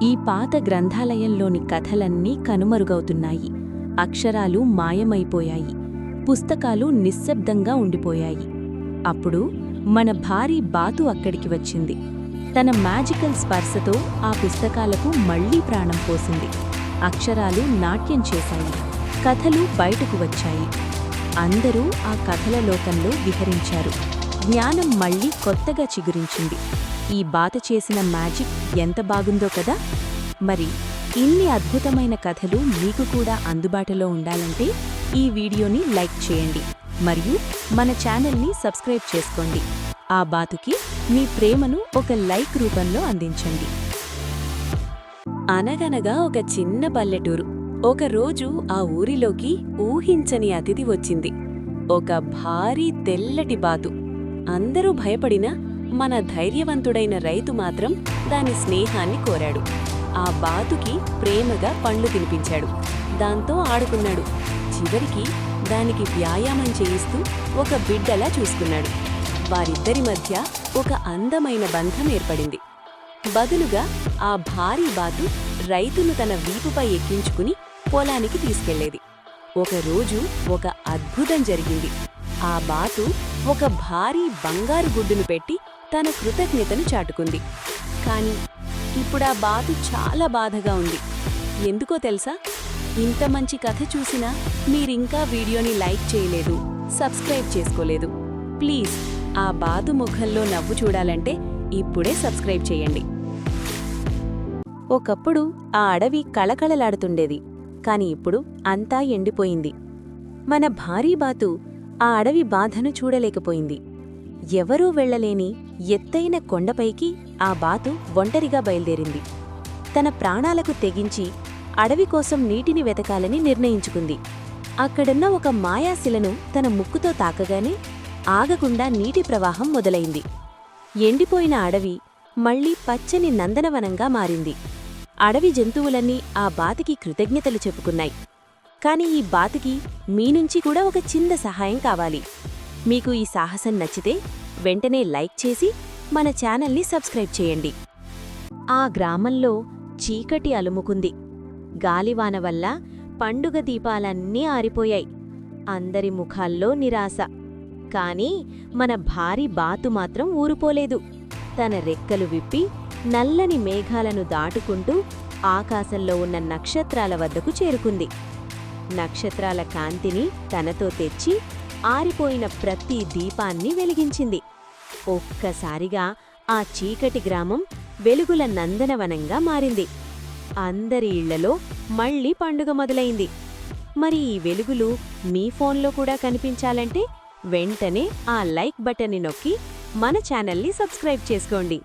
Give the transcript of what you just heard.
ఈ పాత గ్రంథాలయంలోని కథలన్నీ కనుమరుగవుతున్నాయి. అక్షరాలు మాయమైపోయాయి. పుస్తకాలు నిశ్శబ్దంగా ఉండిపోయాయి. అప్పుడు మన భారీ బాతు అక్కడికి వచ్చింది. తన మ్యాజికల్ స్పర్శతో ఆ పుస్తకాలకు మళ్లీ ప్రాణం పోసింది. అక్షరాలు నాట్యం చేశాయి. కథలు బయటకు వచ్చాయి. అందరూ ఆ కథల లోకంలో విహరించారు. జ్ఞానం మళ్లీ కొత్తగా చిగురించింది. ఈ బాత చేసిన మ్యాజిక్ ఎంత బాగుందో కదా! మరి ఇన్ని అద్భుతమైన కథలు మీకు కూడా అందుబాటులో ఉండాలంటే ఈ వీడియోని లైక్ చేయండి మరియు మన ఛానల్ని సబ్స్క్రైబ్ చేసుకోండి. ఆ బాతుకి మీ ప్రేమను ఒక లైక్ రూపంలో అందించండి. అనగనగా ఒక చిన్న పల్లెటూరు. ఒకరోజు ఆ ఊరిలోకి ఊహించని అతిథి వచ్చింది. ఒక భారీ తెల్లటి బాతు. అందరూ భయపడినా మన ధైర్యవంతుడైన రైతు మాత్రం దాని స్నేహాన్ని కోరాడు. ఆ బాతుకి ప్రేమగా పండ్లు తినిపించాడు. దాంతో ఆడుకున్నాడు. చివరికి దానికి వ్యాయామం చేయిస్తూ ఒక బిడ్డలా చూసుకున్నాడు. వారిద్దరి మధ్య ఒక అందమైన బంధం ఏర్పడింది. బదులుగా ఆ భారీ బాతు రైతును తన వీపుపై ఎక్కించుకుని పొలానికి తీసుకెళ్లేది. ఒకరోజు ఒక అద్భుతం జరిగింది. ఆ బాతు ఒక భారీ బంగారు గుడ్డును పెట్టి తన కృతజ్ఞతను చాటుకుంది. కాని ఇప్పుడా బాతు చాలా బాధగా ఉంది. ఎందుకో తెలుసా? ఇంత మంచి కథ చూసినా మీరింకా వీడియోని లైక్ చేయలేదు, సబ్స్క్రైబ్ చేసుకోలేదు. ప్లీజ్ ఆ బాతు ముఖంలో నవ్వు చూడాలంటే ఇప్పుడే సబ్స్క్రైబ్ చేయండి. ఒకప్పుడు ఆ అడవి కళకళలాడుతుండేది. కాని ఇప్పుడు అంతా ఎండిపోయింది. మన భారీ బాతు ఆ అడవి బాధను చూడలేకపోయింది. ఎవరూ వెళ్లలేని ఎత్తైన కొండపైకి ఆ బాతు ఒంటరిగా బయల్దేరింది. తన ప్రాణాలకు తెగించి అడవి కోసం నీటిని వెతకాలని నిర్ణయించుకుంది. అక్కడున్న ఒక మాయాశిలను తన ముక్కుతో తాకగానే ఆగకుండా నీటి ప్రవాహం మొదలైంది. ఎండిపోయిన అడవి మళ్లీ పచ్చని నందనవనంగా మారింది. అడవి జంతువులన్నీ ఆ బాతుకి కృతజ్ఞతలు చెప్పుకున్నాయి. కాని ఈ బాతుకి మీ నుంచి కూడా ఒక చిన్న సహాయం కావాలి. మీకు ఈ సాహసం నచ్చితే వెంటనే లైక్ చేసి మన ఛానల్ని సబ్స్క్రైబ్ చేయండి. ఆ గ్రామంలో చీకటి అలుముకుంది. గాలివాన వల్ల పండుగ దీపాలన్నీ ఆరిపోయాయి. అందరి ముఖాల్లో నిరాశ. కాని మన భారీ బాతు మాత్రం ఊరుపోలేదు. తన రెక్కలు విప్పి నల్లని మేఘాలను దాటుకుంటూ ఆకాశంలో ఉన్న నక్షత్రాల వద్దకు చేరుకుంది. నక్షత్రాల కాంతిని తనతో తెచ్చి ఆరిపోయిన ప్రతి దీపాన్ని వెలిగించింది. ఒక్కసారిగా ఆ చీకటి గ్రామం వెలుగుల నందనవనంగా మారింది. అందరి ఇళ్లలో మళ్లీ పండుగ మొదలైంది. మరి ఈ వెలుగులు మీ ఫోన్లో కూడా కనిపించాలంటే వెంటనే ఆ లైక్ బటన్ని నొక్కి మన ఛానల్ని సబ్స్క్రైబ్ చేసుకోండి.